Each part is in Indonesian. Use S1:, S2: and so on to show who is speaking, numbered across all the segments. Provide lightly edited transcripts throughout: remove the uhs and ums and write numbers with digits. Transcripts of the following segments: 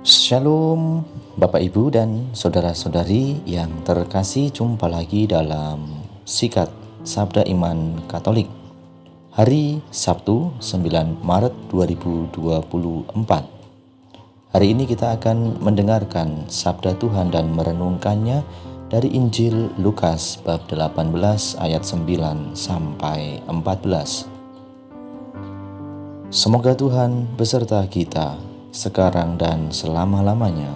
S1: Shalom Bapak Ibu dan saudara-saudari yang terkasih, jumpa lagi dalam Sikat Sabda Iman Katolik hari Sabtu 9 Maret 2024. Hari ini kita akan mendengarkan Sabda Tuhan dan merenungkannya dari Injil Lukas bab 18 ayat 9 sampai 14. Semoga Tuhan beserta kita sekarang dan selama-lamanya.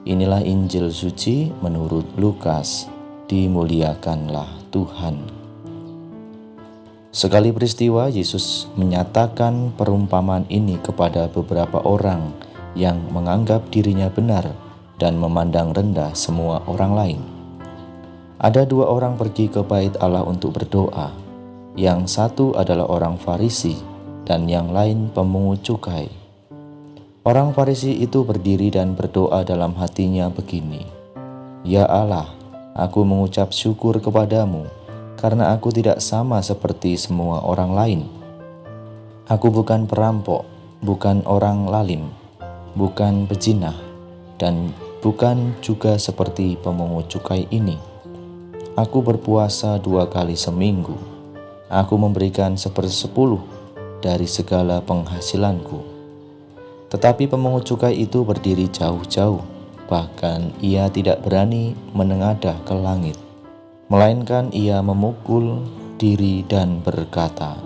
S1: Inilah Injil suci menurut Lukas. Dimuliakanlah Tuhan. Sekali peristiwa, Yesus menyatakan perumpamaan ini kepada beberapa orang yang menganggap dirinya benar dan memandang rendah semua orang lain. Ada dua orang pergi ke bait Allah untuk berdoa. Yang satu adalah orang Farisi dan yang lain pemungut cukai. Orang Farisi itu berdiri dan berdoa dalam hatinya begini, "Ya Allah, aku mengucap syukur kepadamu karena aku tidak sama seperti semua orang lain. Aku bukan perampok, bukan orang lalim, bukan pezina, dan bukan juga seperti pemungut cukai ini. Aku berpuasa 2 kali seminggu. Aku memberikan 1/10 dari segala penghasilanku." Tetapi pemungut cukai itu berdiri jauh-jauh, bahkan ia tidak berani menengadah ke langit, melainkan ia memukul diri dan berkata,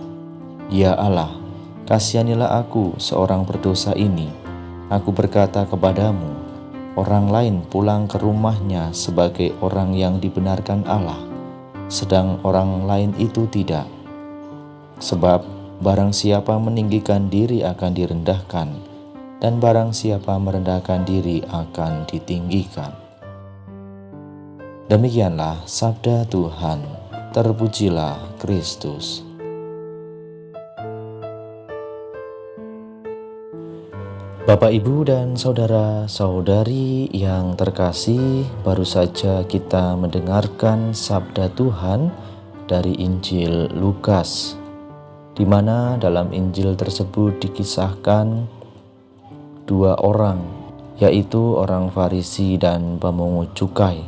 S1: "Ya Allah, kasihanilah aku seorang berdosa ini. Aku berkata kepadamu, orang lain pulang ke rumahnya sebagai orang yang dibenarkan Allah, sedang orang lain itu tidak. Sebab barang siapa meninggikan diri akan direndahkan, dan barang siapa merendahkan diri akan ditinggikan." Demikianlah sabda Tuhan. Terpujilah Kristus. Bapak, Ibu, dan saudara-saudari yang terkasih, baru saja kita mendengarkan sabda Tuhan dari Injil Lukas, di mana dalam Injil tersebut dikisahkan dua orang, yaitu orang Farisi dan pemungut cukai,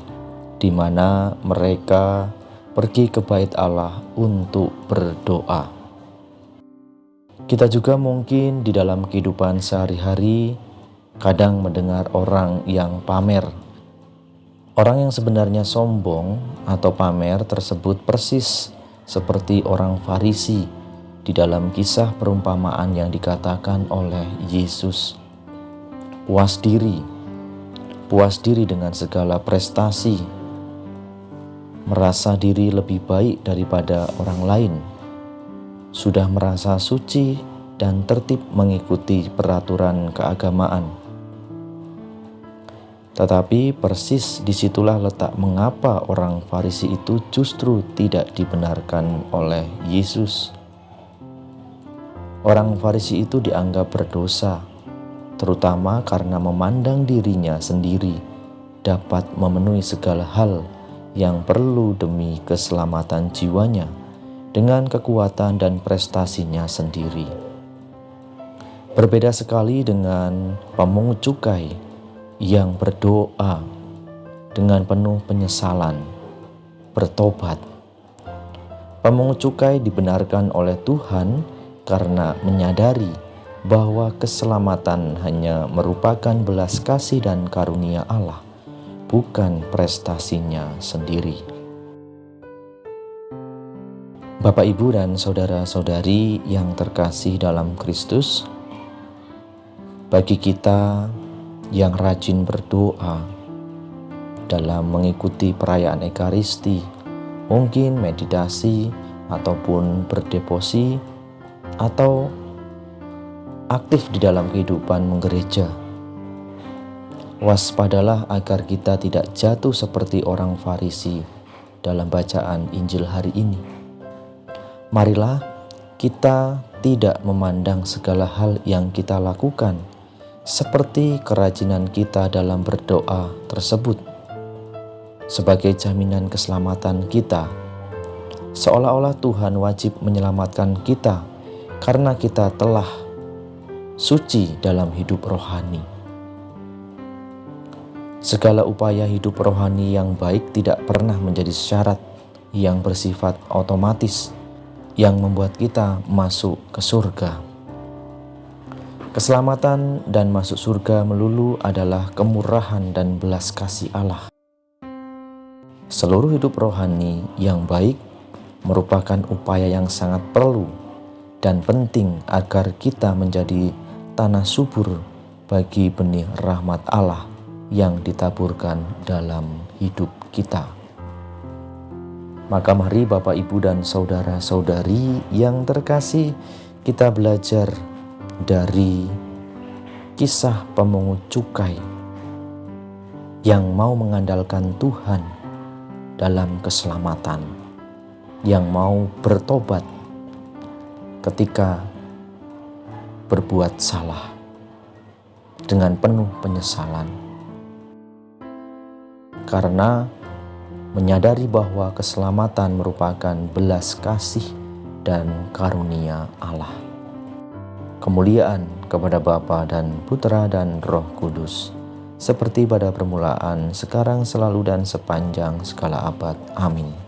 S1: di mana mereka pergi ke bait Allah untuk berdoa. Kita juga mungkin di dalam kehidupan sehari-hari kadang mendengar orang yang pamer. Orang yang sebenarnya sombong atau pamer tersebut persis seperti orang Farisi di dalam kisah perumpamaan yang dikatakan oleh Yesus. Puas diri dengan segala prestasi, merasa diri lebih baik daripada orang lain, sudah merasa suci dan tertib mengikuti peraturan keagamaan. Tetapi persis disitulah letak mengapa orang Farisi itu justru tidak dibenarkan oleh Yesus. Orang Farisi itu dianggap berdosa, terutama karena memandang dirinya sendiri dapat memenuhi segala hal yang perlu demi keselamatan jiwanya dengan kekuatan dan prestasinya sendiri. Berbeda sekali dengan pemungut cukai yang berdoa dengan penuh penyesalan, bertobat. Pemungut cukai dibenarkan oleh Tuhan karena menyadari bahwa keselamatan hanya merupakan belas kasih dan karunia Allah, bukan prestasinya sendiri. Bapak, Ibu, dan saudara-saudari yang terkasih dalam Kristus, bagi kita yang rajin berdoa dalam mengikuti perayaan Ekaristi, mungkin meditasi ataupun berdevosi atau aktif di dalam kehidupan menggereja, waspadalah agar kita tidak jatuh seperti orang Farisi dalam bacaan Injil hari ini. Marilah kita tidak memandang segala hal yang kita lakukan seperti kerajinan kita dalam berdoa tersebut sebagai jaminan keselamatan kita, seolah-olah Tuhan wajib menyelamatkan kita karena kita telah suci dalam hidup rohani. Segala upaya hidup rohani yang baik tidak pernah menjadi syarat yang bersifat otomatis yang membuat kita masuk ke surga. Keselamatan dan masuk surga melulu adalah kemurahan dan belas kasih Allah. Seluruh hidup rohani yang baik merupakan upaya yang sangat perlu dan penting agar kita menjadi tanah subur bagi benih rahmat Allah yang ditaburkan dalam hidup kita. Maka mari Bapak, Ibu, dan saudara-saudari yang terkasih, kita belajar dari kisah pemungut cukai yang mau mengandalkan Tuhan dalam keselamatan, yang mau bertobat ketika berbuat salah dengan penuh penyesalan, karena menyadari bahwa keselamatan merupakan belas kasih dan karunia Allah. Kemuliaan kepada Bapa dan Putra dan Roh Kudus, seperti pada permulaan, sekarang, selalu, dan sepanjang segala abad. Amin.